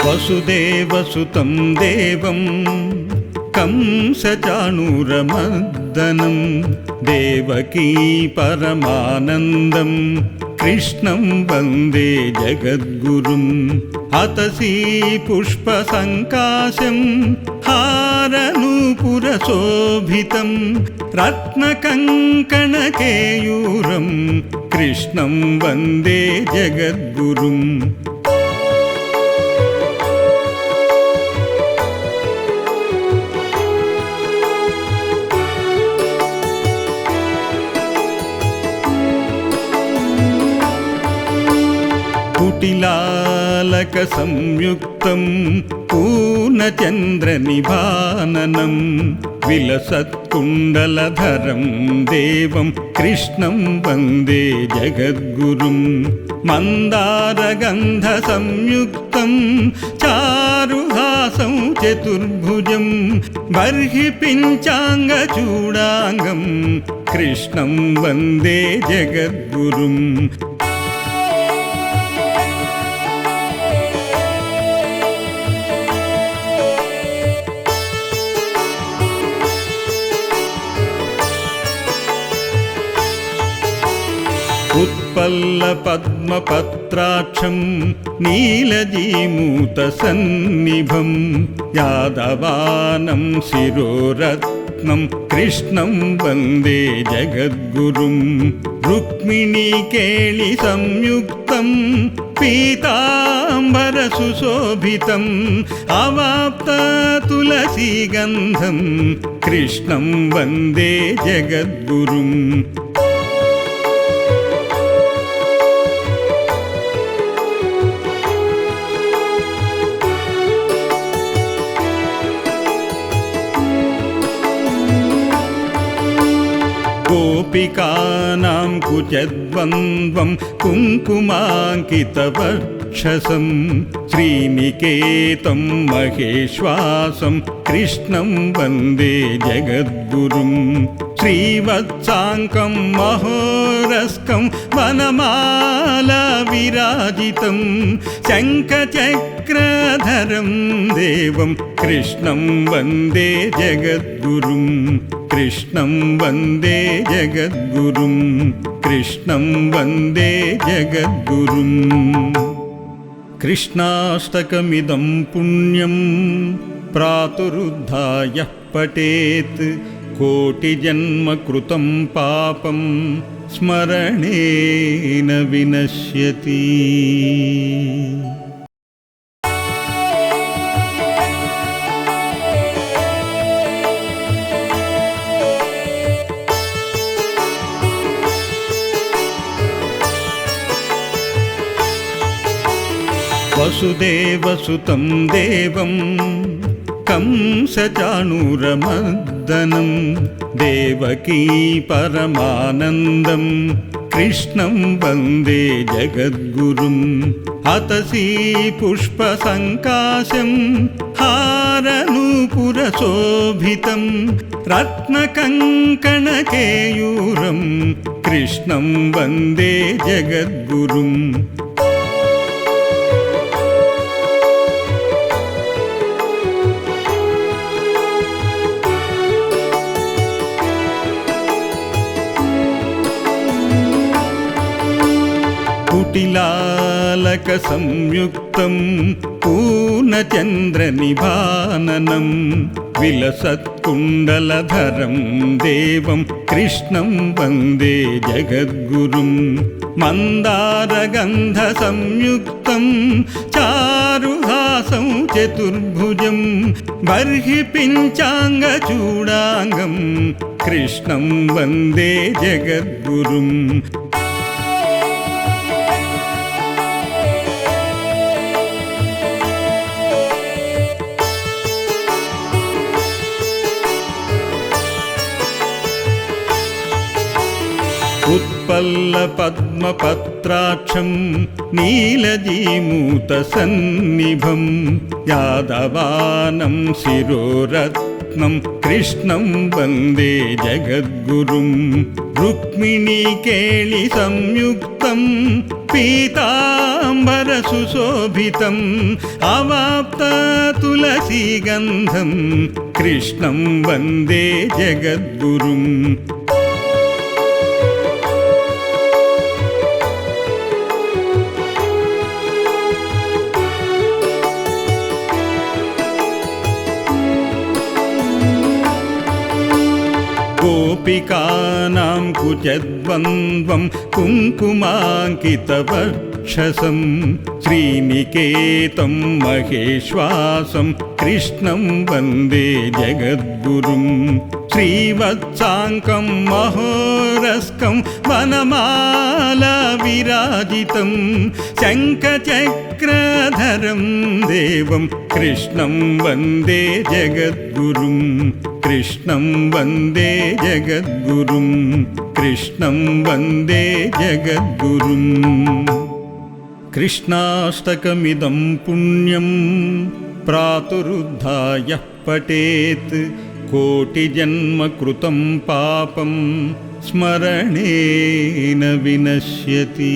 వసుదేవసుతం దేవం కంసచాణూరమర్దనం దేవకీ పరమానందం కృష్ణం వందే జగద్గురుం అతసీ పుష్పసంకాశం హారనూపురశోభితం రత్నకంకణకేయూరం కృష్ణం వందే జగద్గురుం కుటిలాలక సంయుక్తం పూర్ణచంద్రనిభాననం విలసత్కుండలధరం దేవం కృష్ణం వందే జగద్గురుం మందారగంధ సంయుక్తం చారుహాసం చతుర్భుజం బర్హి పించాంగచూడాంగం కృష్ణం వందే జగద్గురుం उत्पल्लपद्मपत्राक्षं नीलजीमूतसन्निभं यादवानं शिरोरत्नं कृष्णं वन्दे जगद्गुरुं रुक्मिणीकेलिसंयुक्तं पीताम्बरसुशोभितं अवाप्ततुलसीगन्धं कृष्णं वन्दे जगद्गुरुं गोपिकानां कुचद्वन्द्वं कुङ्कुमाङ्कितवक्षसं श्रीनिकेतं महेश्वासं कृष्णं वन्दे जगद्गुरुं श्रीवत्साङ्कं महोरस्कं वनमाला विराजितं शङ्खचक्रधरं देवं कृष्णं वन्दे जगद्गुरुं कृष्णं वन्दे जगद्गुरुं कृष्णं वन्दे जगद्गुरुं कृष्णाष्टकमिदं पुण्यं प्रातरुद्धाय पठेत् कोटिजन्म कृतं पापं स्मरणेन विनश्यति వసుదేవసుతం దేవం కంసచాణూరమర్దనం దేవకీ పరమానందం కృష్ణం వందే జగద్గురుం అతసీ పుష్పసంకాశం హారనూపురశోభితం రత్నకంకణకేయూరం కృష్ణం వందే జగద్గురుం కుటిలాలక సంయుక్తం పూర్ణచంద్రనిభాననం విలసత్కుండలధరం దేవం కృష్ణం వందే జగద్గురుం మందారగంధ సంయుక్తం చారుహాసం చతుర్భుజం బర్హి పించాంగచూడాంగం కృష్ణం వందే జగద్గురుం उत्पल्लपद्मपत्राक्षं नीलजीमूतसन्निभं यादवानं शिरोरत्नं कृष्णं वन्दे जगद्गुरुं रुक्मिणीकेलिसंयुक्तं संयुक्तं पीताम्बरसुशोभितम् अवाप्ततुलसीगन्धं कृष्णं वन्दे जगद्गुरुम् गोपिकानां कुचद्वन्द्वं कुङ्कुमाङ्कितवक्षसं श्रीनिकेतं महेश्वासं कृष्णं वन्दे जगद्गुरुं श्रीवत्साङ्कं महोरस्कं वनमाला विराजितं शङ्खचक्रधरं देवं कृष्णं वन्दे जगद्गुरुं कृष्णं वन्दे जगद्गुरुं कृष्णं वन्दे जगद्गुरुम् कृष्णाष्टकमिदं पुण्यं प्रातरुद्धाय पठेत् कोटिजन्मकृतं पापं स्मरणेन विनश्यति।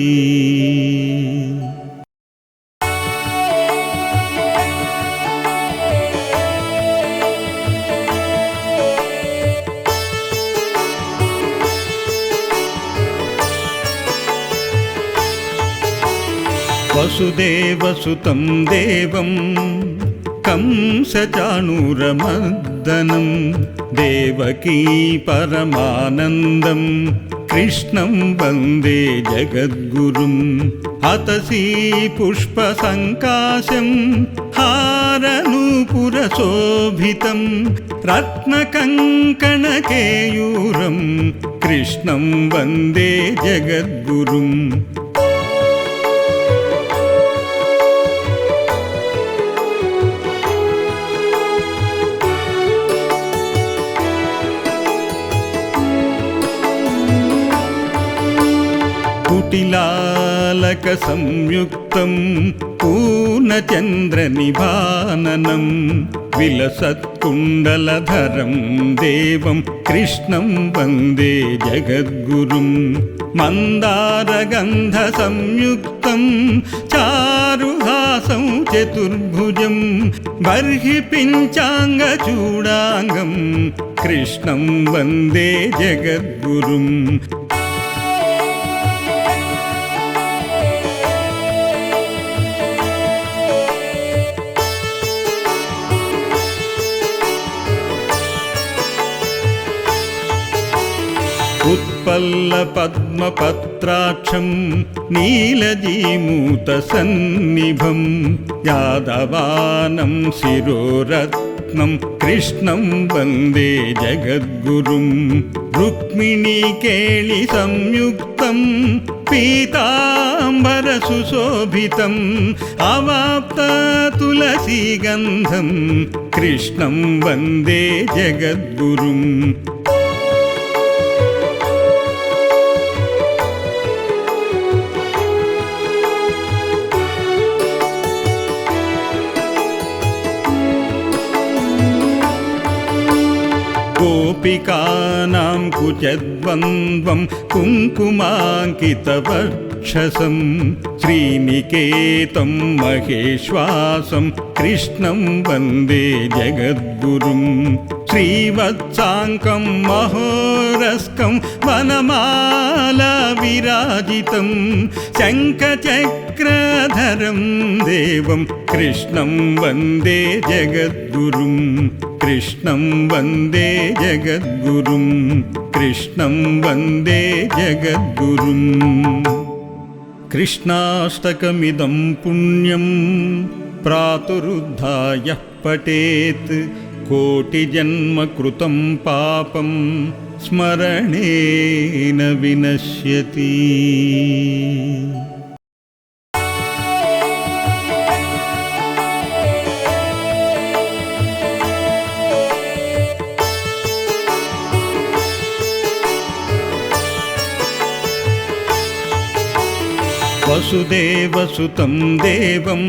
वसुदेवसुतं देवं कंसचाणूरमर्दनं देवकी परमानन्दं कृष्णं वन्दे जगद्गुरुं अतसी पुष्पसङ्काशं हारनूपुरशोभितं रत्नकङ्कणकेयूरं कृष्णं वन्दे जगद्गुरुम् कुटिलालकसंयुक्तं पूर्णचन्द्रनिभाननं विलसत्कुण्डलधरं देवं कृष्णं वन्दे जगद्गुरुं मन्दारगन्धसंयुक्तं चारुहासं चतुर्भुजं बर्हि पिञ्चाङ्गचूडाङ्गं कृष्णं वन्दे जगद्गुरुम् उत्पल्लपद्मपत्राक्षं नीलजीमूतसन्निभं यादवानं शिरोरत्नं कृष्णं वन्दे जगद्गुरुं रुक्मिणीकेलिसंयुक्तं पीताम्बरसुशोभितम् अवाप्ततुलसीगन्धं कृष्णं वन्दे जगद्गुरुम् गोपिकानां कुचद्वन्द्वं कुङ्कुमाङ्कितवक्षसं श्रीनिकेतं महेश्वासं कृष्णं वन्दे जगद्गुरुं श्रीवत्साङ्कं महोरस्कं वनमाला विराजितं शङ्खचक्रधरं देवं कृष्णं वन्दे जगद्गुरुं कृष्णं वन्दे जगद्गुरुं कृष्णं वन्दे जगद्गुरुम् कृष्णाष्टकमिदं पुण्यं प्रातरुद्धाय पठेत् कोटिजन्मकृतं पापं स्मरणेन विनश्यति। वसुदेवसुतं देवं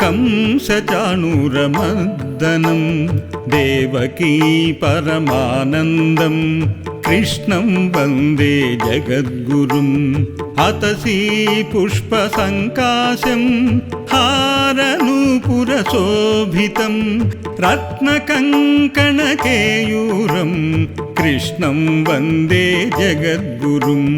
कंसचाणूरमर्दनं देवकी परमानन्दं कृष्णं वन्दे जगद्गुरुम् अतसी पुष्पसङ्काशं हारनूपुरशोभितं रत्नकङ्कणकेयूरं कृष्णं वन्दे जगद्गुरुम्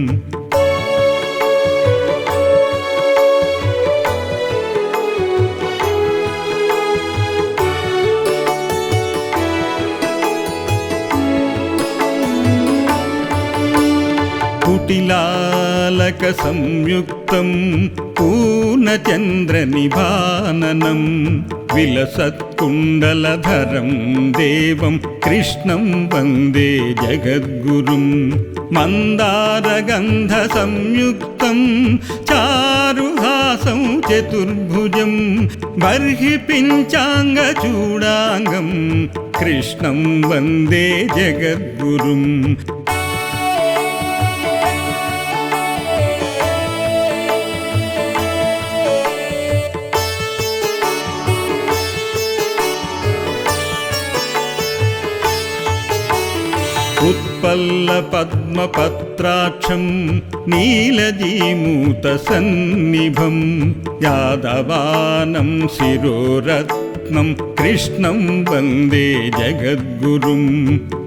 कुटिलालक संयुक्तं पूर्णचन्द्रनिभाननं विलसत्कुण्डलधरं देवं कृष्णं वन्दे जगद्गुरुं मन्दारगन्धसंयुक्तं चारुहासं चतुर्भुजं बर्हि पिञ्चाङ्गचूडाङ्गं कृष्णं वन्दे जगद्गुरुम् उत्पल्लपद्मपत्राक्षं नीलजीमूतसन्निभं यादवानं शिरोरत्नं कृष्णं वन्दे जगद्गुरुं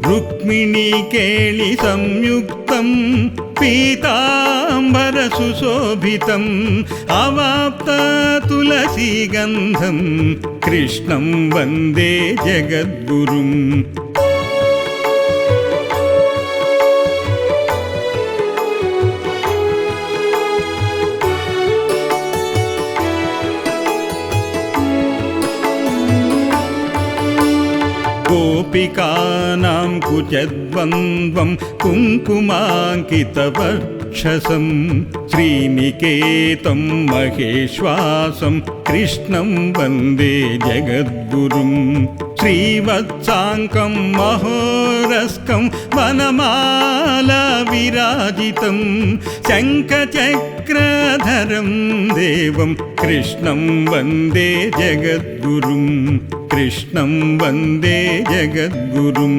रुक्मिणीकेलिसंयुक्तं पीताम्बरसुशोभितम् अवाप्ततुलसीगन्धं कृष्णं वन्दे जगद्गुरुम् गोपिकानां कुचद्वन्द्वं कुङ्कुमाङ्कितवक्षसं श्रीनिकेतं महेश्वासं कृष्णं वन्दे जगद्गुरुं श्रीवत्साङ्कं महोरस्कं वनमालाविराजितं शङ्खचक्रधरं देवं कृष्णं वन्दे जगद्गुरुं कृष्णं वन्दे जगद्गुरुं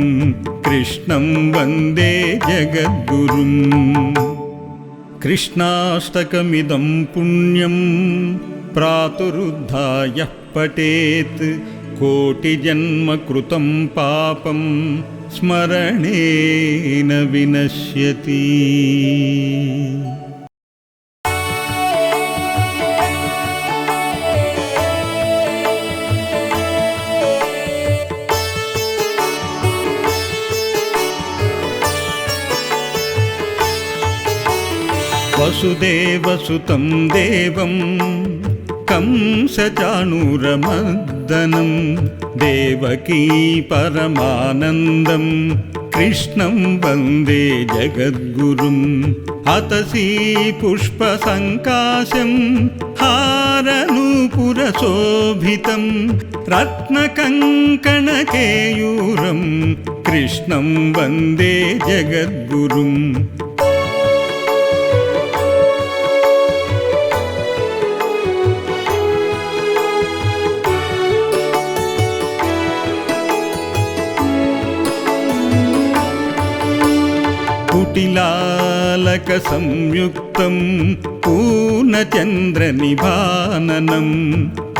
कृष्णं वन्दे जगद्गुरुम् कृष्णाष्टकमिदं पुण्यं प्रातरुद्धाय पठेत् कोटिजन्मकृतं पापं स्मरणेन विनश्यति। वसुदेवसुतं देवं कंसचाणूरमर्दनं देवकी परमानन्दं कृष्णं वन्दे जगद्गुरुम् अतसी पुष्पसङ्काशं हारनूपुरशोभितं रत्नकङ्कणकेयूरं कृष्णं वन्दे जगद्गुरुम् कुटिलालक संयुक्तं पूर्णचन्द्रनिभाननं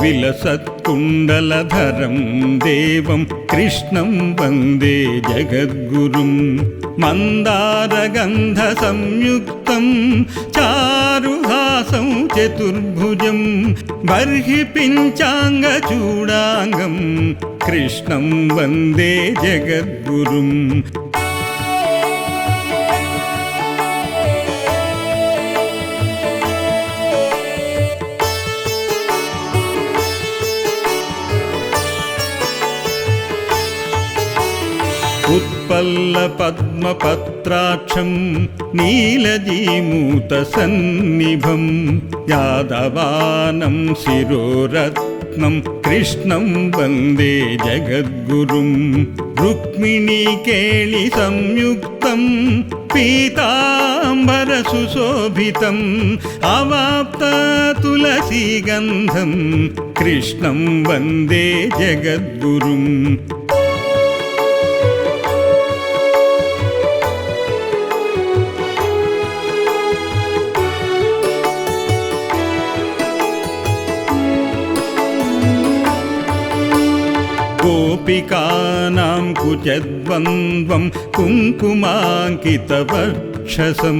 विलसत्कुण्डलधरं देवं कृष्णं वन्दे जगद्गुरुं मन्दारगन्धसंयुक्तं चारुहासं चतुर्भुजं बर्हि पिञ्चाङ्गचूडाङ्गं कृष्णं वन्दे जगद्गुरुम् उत्पल्लपद्मपत्राक्षं नीलजीमूतसन्निभं यादवानं शिरोरत्नं कृष्णं वन्दे जगद्गुरुं रुक्मिणीकेलिसंयुक्तं पीताम्बरसुशोभितम् अवाप्ततुलसीगन्धं कृष्णं वन्दे जगद्गुरुम् गोपिकानां कुचद्वन्द्वं कुङ्कुमाङ्कितवक्षसं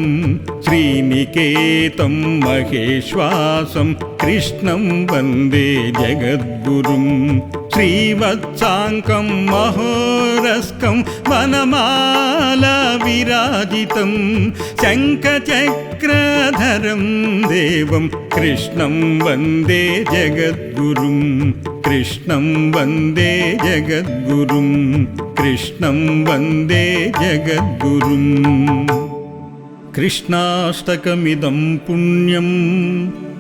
श्रीनिकेतं महेश्वासं कृष्णं वन्दे जगद्गुरुं श्रीवत्साङ्कं महोरस्कं वनमाला विराजितं शङ्खचक्रधरं देवं कृष्णं वन्दे जगद्गुरुं कृष्णं वन्दे जगद्गुरुं कृष्णं वन्दे जगद्गुरुं कृष्णाष्टकमिदं पुण्यं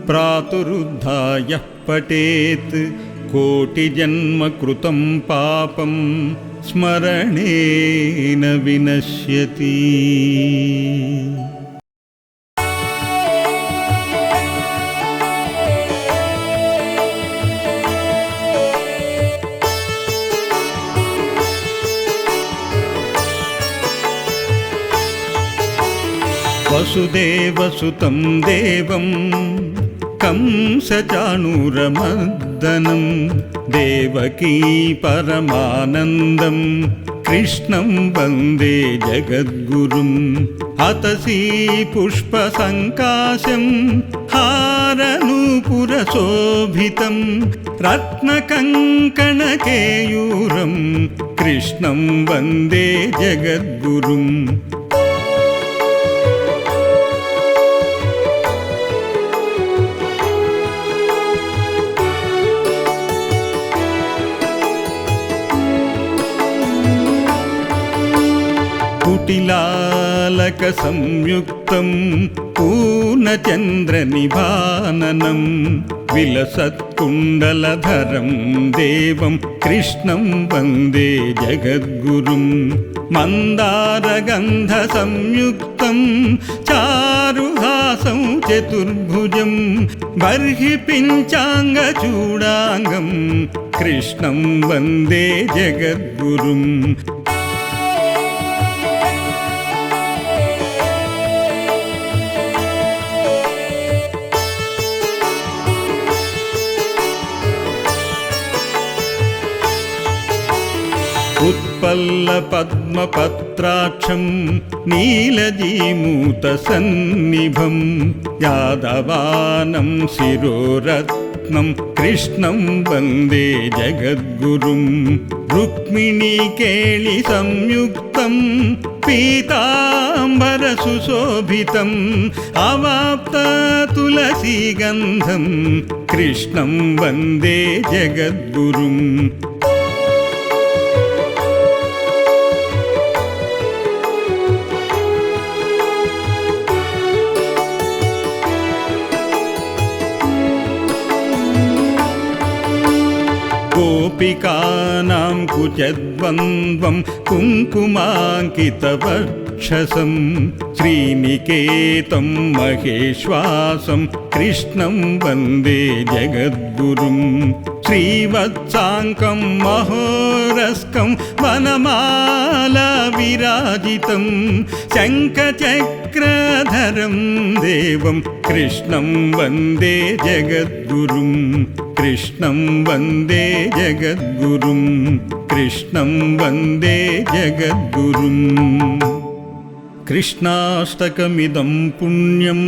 प्रातरुद्धाय पठेत् कोटिजन्म कृतं पापं स्मरणेन विनश्यति। वसुदेवसुतं देवं कंसचाणूरमर्दनं देवकी परमानन्दं कृष्णं वन्दे जगद्गुरुं अतसी पुष्पसङ्काशं हारनूपुरशोभितं रत्नकङ्कणकेयूरं कृष्णं वन्दे जगद्गुरुं कुटिलालकसंयुक्तं पूर्णचन्द्रनिभाननं विलसत्कुण्डलधरं देवं कृष्णं वन्दे जगद्गुरुं मन्दारगन्धसंयुक्तं चारुहासं चतुर्भुजं बर्हि पिञ्चाङ्गचूडाङ्गं कृष्णं वन्दे जगद्गुरुं उत्पल्लपद्मपत्राक्षं नीलजीमूतसन्निभं यादवानं शिरोरत्नं कृष्णं वन्दे जगद्गुरुं रुक्मिणीकेलिसंयुक्तं पीताम्बरसुशोभितम् अवाप्ततुलसीगन्धं कृष्णं वन्दे जगद्गुरुं गोपिकानां कुचद्वन्द्वं कुङ्कुमाङ्कितवक्षसं श्रीनिकेतं महेश्वासं कृष्णं वन्दे जगद्गुरुं श्रीवत्साङ्कं महोरस्कं वनमाला विराजितं शङ्खचक्रधरं देवं कृष्णं वन्दे जगद्गुरुं कृष्णं वन्दे जगद्गुरुं कृष्णं वन्दे जगद्गुरुं कृष्णाष्टकमिदं पुण्यं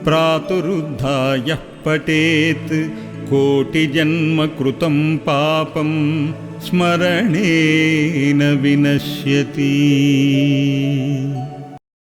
प्रातरुद्धाय पठेत् कोटिजन्म कृतं पापं स्मरणेन विनश्यति।